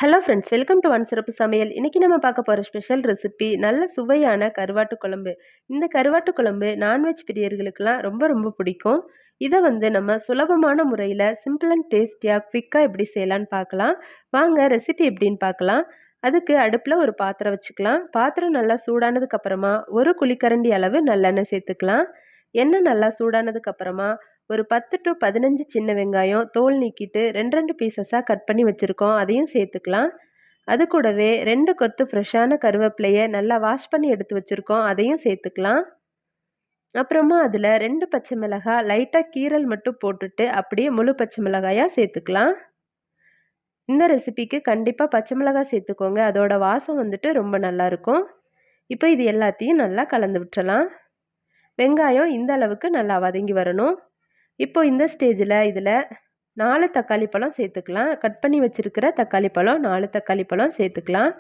Hello friends, welcome to one சிறப்பு சமையல். இன்னைக்கு நம்ம பார்க்க போகிற ஸ்பெஷல் ரெசிபி நல்ல சுவையான கருவாட்டு குழம்பு. இந்த கருவாட்டு குழம்பு நான்வெஜ் பிரியர்களுக்கெல்லாம் ரொம்ப ரொம்ப பிடிக்கும். இதை நம்ம சுலபமான முறையில் சிம்பிள் அண்ட் டேஸ்டியாக குவிக்காக எப்படி செய்யலான்னு பார்க்கலாம். வாங்க ரெசிபி எப்படின்னு பார்க்கலாம். அதுக்கு அடுப்பில் ஒரு பாத்திரம் வச்சுக்கலாம். பாத்திரம் நல்லா சூடானதுக்கு அப்புறமா ஒரு குழிக்கரண்டி அளவு நல்லெண்ணெய் சேர்த்துக்கலாம். எண்ணெய் நல்லா சூடானதுக்கு அப்புறமா ஒரு 10 டு 15 சின்ன வெங்காயம் தோல் நீக்கிட்டு 2 பீசஸாக கட் பண்ணி வச்சுருக்கோம், அதையும் சேர்த்துக்கலாம். அது கூடவே 2 கொத்து ஃப்ரெஷ்ஷான கருவேப்பிலையை நல்லா வாஷ் பண்ணி எடுத்து வச்சுருக்கோம், அதையும் சேர்த்துக்கலாம். அப்புறமா அதில் 2 பச்சை மிளகாய் லைட்டாக கீரல் மட்டும் போட்டுட்டு அப்படியே முழு பச்சை மிளகாயாக சேர்த்துக்கலாம். இந்த ரெசிபிக்கு கண்டிப்பாக பச்சை மிளகாய் சேர்த்துக்கோங்க, அதோட வாசம் ரொம்ப நல்லாயிருக்கும். இப்போ இது எல்லாத்தையும் நல்லா கலந்து விட்டுறலாம். வெங்காயம் இந்த அளவுக்கு நல்லா வதங்கி வரணும். இப்போ இந்த ஸ்டேஜில் இதில் 4 தக்காளி பழம் சேர்த்துக்கலாம். கட் பண்ணி வச்சுருக்கிற தக்காளி பழம் 4 தக்காளி பழம் சேர்த்துக்கலாம்.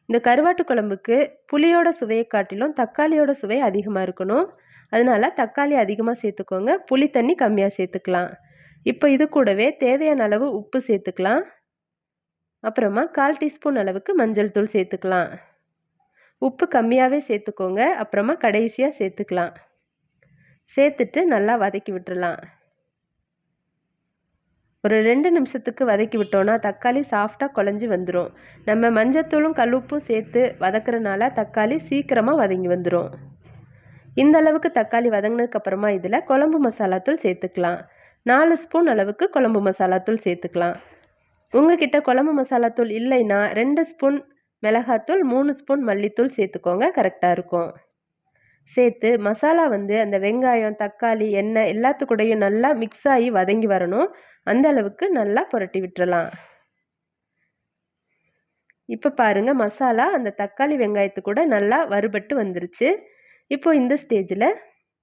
இந்த கருவாட்டு குழம்புக்கு புளியோட சுவையை காட்டிலும் தக்காளியோட சுவை அதிகமாக இருக்கணும். அதனால் தக்காளி அதிகமாக சேர்த்துக்கோங்க, புளி தண்ணி கம்மியாக சேர்த்துக்கலாம். இப்போ இது கூடவே தேவையான அளவு உப்பு சேர்த்துக்கலாம். அப்புறமா 1/4 டீஸ்பூன் அளவுக்கு மஞ்சள் தூள் சேர்த்துக்கலாம். உப்பு கம்மியாகவே சேர்த்துக்கோங்க, அப்புறமா கடைசியாக சேர்த்துக்கலாம். சேர்த்துட்டு நல்லா வதக்கி விட்டுறலாம். ஒரு 2 நிமிஷத்துக்கு வதக்கி விட்டோன்னா தக்காளி சாஃப்டாக குழஞ்சி வந்துடும். நம்ம மஞ்சத்தூளும் கல்லுப்பும் சேர்த்து வதக்குறதுனால தக்காளி சீக்கிரமாக வதங்கி வந்துடும். இந்த அளவுக்கு தக்காளி வதங்கினதுக்கப்புறமா இதில் குழம்பு மசாலாத்தூள் சேர்த்துக்கலாம். 4 ஸ்பூன் அளவுக்கு குழம்பு மசாலாத்தூள் சேர்த்துக்கலாம். உங்ககிட்ட குழம்பு மசாலாத்தூள் இல்லைன்னா 2 ஸ்பூன் மிளகாத்தூள் 3 ஸ்பூன் மல்லித்தூள் சேர்த்துக்கோங்க, கரெக்டாக இருக்கும். சேர்த்து மசாலா அந்த வெங்காயம் தக்காளி எண்ணெய் எல்லாத்துக்கூடையும் நல்லா மிக்ஸ் ஆகி வதங்கி வரணும். அந்த அளவுக்கு நல்லா புரட்டி விட்டுறலாம். இப்போ பாருங்கள், மசாலா அந்த தக்காளி வெங்காயத்து கூட நல்லா வறுபட்டு வந்துருச்சு. இப்போ இந்த ஸ்டேஜில்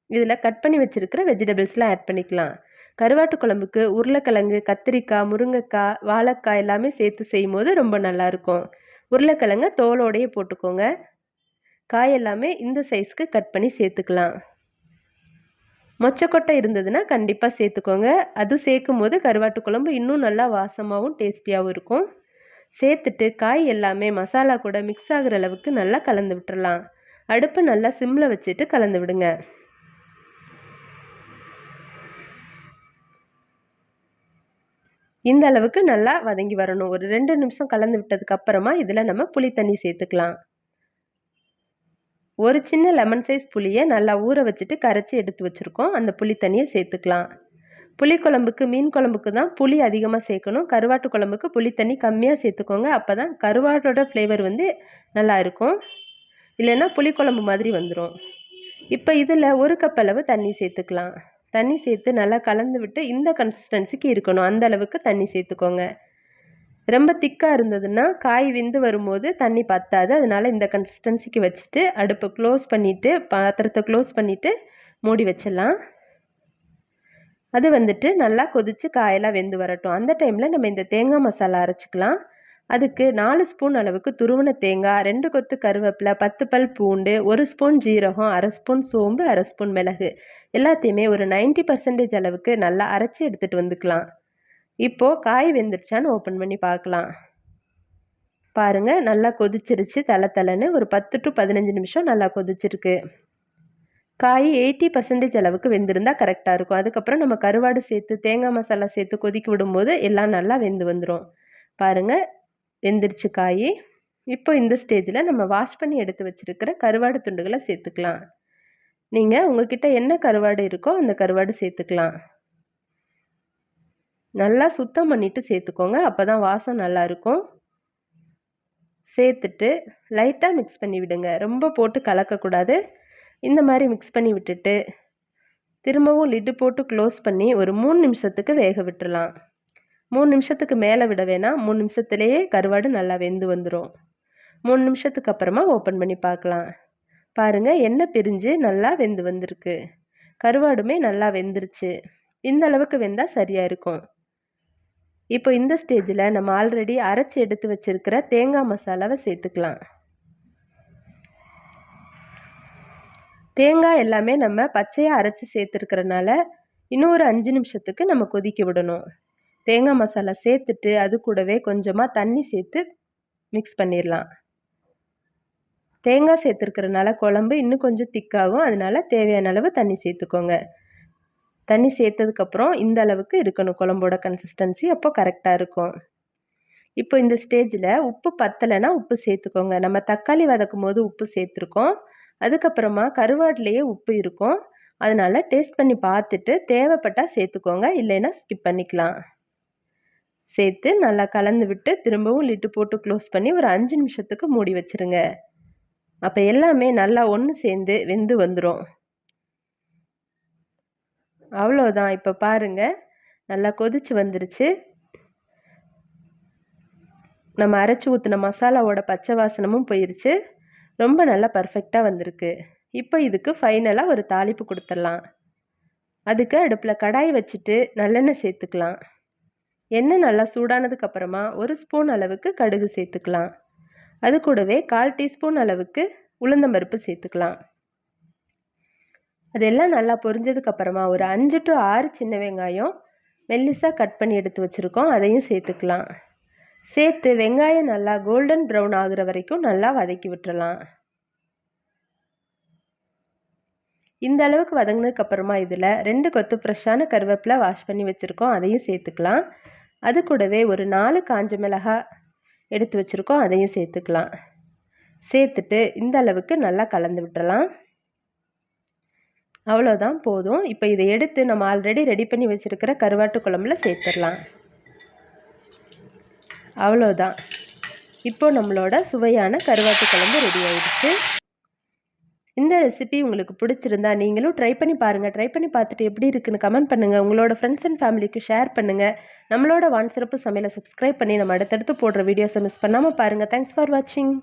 இதில் கட் பண்ணி வச்சுருக்கிற வெஜிடபிள்ஸ்லாம் ஆட் பண்ணிக்கலாம். கருவாட்டு குழம்புக்கு உருளைக்கிழங்கு, கத்திரிக்காய், முருங்கைக்காய், வாழைக்காய் எல்லாமே சேர்த்து செய்யும் போது ரொம்ப நல்லாயிருக்கும். உருளைக்கிழங்கை தோலோடையே போட்டுக்கோங்க. காய் எல்லாமே இந்த சைஸ்க்கு கட் பண்ணி சேர்த்துக்கலாம். மொச்சக்கொட்டை இருந்ததுன்னா கண்டிப்பாக சேர்த்துக்கோங்க. அது சேர்க்கும் போது கருவாட்டு குழம்பு இன்னும் நல்லா வாசமாகவும் டேஸ்டியாகவும் இருக்கும். சேர்த்துட்டு காய் எல்லாமே மசாலா கூட மிக்ஸ் ஆகிற அளவுக்கு நல்லா கலந்து விட்டுறலாம். அடுப்பு நல்லா சிம்மில் வச்சுட்டு கலந்து விடுங்க. இந்த அளவுக்கு நல்லா வதங்கி வரணும். ஒரு 2 நிமிஷம் கலந்து விட்டதுக்கு அப்புறமா இதில் நம்ம புளி தண்ணி சேர்த்துக்கலாம். ஒரு சின்ன லெமன் சைஸ் புளியை நல்லா ஊற வச்சுட்டு கரைச்சி எடுத்து வச்சுருக்கோம், அந்த புளி தண்ணியை சேர்த்துக்கலாம். புளிக்குழம்புக்கு மீன் குழம்புக்கு தான் புளி அதிகமாக சேர்க்கணும். கருவாட்டு குழம்புக்கு புளி தண்ணி கம்மியாக சேர்த்துக்கோங்க. அப்போ தான் கருவாட்டோட ஃப்ளேவர் நல்லா இருக்கும். இல்லைன்னா புளிக்குழம்பு மாதிரி வந்துடும். இப்போ இதில் 1 கப் அளவு தண்ணி சேர்த்துக்கலாம். தண்ணி சேர்த்து நல்லா கலந்து விட்டு இந்த கன்சிஸ்டன்சிக்கு இருக்கணும், அந்த அளவுக்கு தண்ணி சேர்த்துக்கோங்க. ரொம்ப திக்காக இருந்ததுன்னா காய் வெந்து வரும்போது தண்ணி பத்தாது. அதனால் இந்த கன்சிஸ்டன்சிக்கு வச்சுட்டு அடுப்பை க்ளோஸ் பண்ணிவிட்டு பாத்திரத்தை க்ளோஸ் பண்ணிவிட்டு மூடி வச்சிடலாம். அது நல்லா கொதித்து காயெல்லாம் வெந்து வரட்டும். அந்த டைமில் நம்ம இந்த தேங்காய் மசாலா அரைச்சிக்கலாம். அதுக்கு 4 ஸ்பூன் அளவுக்கு துருவன தேங்காய், 2 கொத்து கருவேப்பிலை, 10 பல் பூண்டு, 1 ஸ்பூன் ஜீரகம், 1/2 ஸ்பூன் சோம்பு, 1/2 ஸ்பூன் மிளகு எல்லாத்தையுமே ஒரு 90% அளவுக்கு நல்லா அரைச்சி எடுத்துகிட்டு வந்துக்கலாம். இப்போது காய் வெந்துருச்சான்னு ஓப்பன் பண்ணி பார்க்கலாம். பாருங்கள், நல்லா கொதிச்சிருச்சு. தலை ஒரு 10 டு 15 நிமிஷம் நல்லா கொதிச்சிருக்கு. காய் 80% அளவுக்கு வெந்திருந்தால் கரெக்டாக இருக்கும். அதுக்கப்புறம் நம்ம கருவாடு சேர்த்து தேங்காய் மசாலா சேர்த்து கொதிக்க விடும்போது எல்லாம் நல்லா வெந்து வந்துடும். பாருங்கள், வெந்துருச்சு காய். இப்போ இந்த ஸ்டேஜில் நம்ம வாஷ் பண்ணி எடுத்து வச்சுருக்கிற கருவாடு துண்டுகளை சேர்த்துக்கலாம். நீங்கள் உங்ககிட்ட என்ன கருவாடு இருக்கோ அந்த கருவாடு சேர்த்துக்கலாம். நல்லா சுத்தம் பண்ணிவிட்டு சேர்த்துக்கோங்க, அப்போ தான் வாசம் நல்லாயிருக்கும். சேர்த்துட்டு லைட்டாக மிக்ஸ் பண்ணி விடுங்க, ரொம்ப போட்டு கலக்கக்கூடாது. இந்த மாதிரி மிக்ஸ் பண்ணி விட்டுட்டு திரும்பவும் லிட்டு போட்டு க்ளோஸ் பண்ணி ஒரு 3 நிமிஷத்துக்கு வேக விட்டுறலாம். 3 நிமிஷத்துக்கு மேலே விட வேணாம், 3 நிமிஷத்துலேயே கருவாடு நல்லா வெந்து வந்துடும். 3 நிமிஷத்துக்கு அப்புறமா ஓப்பன் பண்ணி பார்க்கலாம். பாருங்கள், எண்ணெய் பிரிஞ்சு நல்லா வெந்து வந்திருக்கு. கருவாடுமே நல்லா வெந்துருச்சு. இந்த அளவுக்கு வெந்தால் சரியாக இருக்கும். இப்போ இந்த ஸ்டேஜில் நம்ம ஆல்ரெடி அரைச்சி எடுத்து வச்சுருக்கிற தேங்காய் மசாலாவை சேர்த்துக்கலாம். தேங்காய் எல்லாமே நம்ம பச்சையாக அரைச்சி சேர்த்துருக்கிறனால இன்னும் ஒரு 5 நிமிஷத்துக்கு நம்ம கொதிக்க விடணும். தேங்காய் மசாலா சேர்த்துட்டு அது கூடவே கொஞ்சமாக தண்ணி சேர்த்து மிக்ஸ் பண்ணிடலாம். தேங்காய் சேர்த்துருக்கிறனால குழம்பு இன்னும் கொஞ்சம் திக்காகும். அதனால தேவையான அளவு தண்ணி சேர்த்துக்கோங்க. தண்ணி சேர்த்ததுக்கப்புறம் இந்த அளவுக்கு இருக்கணும் குழம்போட கன்சிஸ்டன்சி. அப்போ கரெக்டாக இருக்கும். இப்போ இந்த ஸ்டேஜில் உப்பு பத்தலைன்னா உப்பு சேர்த்துக்கோங்க. நம்ம தக்காளி வதக்கும் போது உப்பு சேர்த்துருக்கோம். அதுக்கப்புறமா கருவாட்டிலேயே உப்பு இருக்கும். அதனால் டேஸ்ட் பண்ணி பார்த்துட்டு தேவைப்பட்டால் சேர்த்துக்கோங்க, இல்லைன்னா ஸ்கிப் பண்ணிக்கலாம். சேர்த்து நல்லா கலந்து விட்டு திரும்பவும் லிட்டு போட்டு க்ளோஸ் பண்ணி ஒரு 5 நிமிஷத்துக்கு மூடி வச்சுருங்க. அப்போ எல்லாமே நல்லா ஒன்று சேர்ந்து வெந்து வந்துடும். அவ்வளோதான். இப்போ பாருங்கள், நல்லா கொதிச்சு வந்துருச்சு. நம்ம அரைச்சி ஊற்றின மசாலாவோட பச்சை வாசனமும் போயிருச்சு. ரொம்ப நல்லா பர்ஃபெக்டாக வந்திருக்கு. இப்போ இதுக்கு ஃபைனலாக ஒரு தாளிப்பு கொடுத்துடலாம். அதுக்கு அடுப்பில் கடாய் வச்சுட்டு நல்லெண்ணெய் சேர்த்துக்கலாம். எண்ணெய் நல்லா சூடானதுக்கப்புறமா 1 ஸ்பூன் அளவுக்கு கடுகு சேர்த்துக்கலாம். அது கூடவே 1/4 டீஸ்பூன் அளவுக்கு உளுந்தம்பருப்பு சேர்த்துக்கலாம். அதெல்லாம் நல்லா பொரிஞ்சதுக்கப்புறமா ஒரு 5 to 6 சின்ன வெங்காயம் மெல்லிசாக கட் பண்ணி எடுத்து வச்சுருக்கோம், அதையும் சேர்த்துக்கலாம். சேர்த்து வெங்காயம் நல்லா கோல்டன் ப்ரௌன் ஆகுற வரைக்கும் நல்லா வதக்கி விட்டுறலாம். இந்த அளவுக்கு வதங்கினதுக்கப்புறமா இதில் 2 கொத்து ஃப்ரெஷ்ஷான கருவேப்பிலை வாஷ் பண்ணி வச்சுருக்கோம், அதையும் சேர்த்துக்கலாம். அது கூடவே ஒரு 4 காஞ்ச மிளகாய் எடுத்து வச்சுருக்கோம், அதையும் சேர்த்துக்கலாம். சேர்த்துட்டு இந்த அளவுக்கு நல்லா கலந்து விட்டுறலாம். அவ்வளோதான், போதும். இப்போ இதை எடுத்து நம்ம ஆல்ரெடி ரெடி பண்ணி வச்சுருக்கிற கருவாட்டு குழம்புல சேர்த்துடலாம். அவ்வளோதான். இப்போ நம்மளோட சுவையான கருவாட்டு குழம்பு ரெடி ஆயிடுச்சு. இந்த ரெசிபி உங்களுக்கு பிடிச்சிருந்தா நீங்களும் ட்ரை பண்ணி பாருங்கள். ட்ரை பண்ணி பார்த்துட்டு எப்படி இருக்குன்னு கமெண்ட் பண்ணுங்கள். உங்களோட ஃப்ரெண்ட்ஸ் அண்ட் ஃபேமிலிக்கு ஷேர் பண்ணுங்கள். நம்மளோட வான் சிறப்பு சமையலை சப்ஸ்கிரைப் பண்ணி நம்ம அடுத்தடுத்து போடுற வீடியோஸை மிஸ் பண்ணாமல் பாருங்கள். தேங்க்ஸ் ஃபார் வாட்சிங்.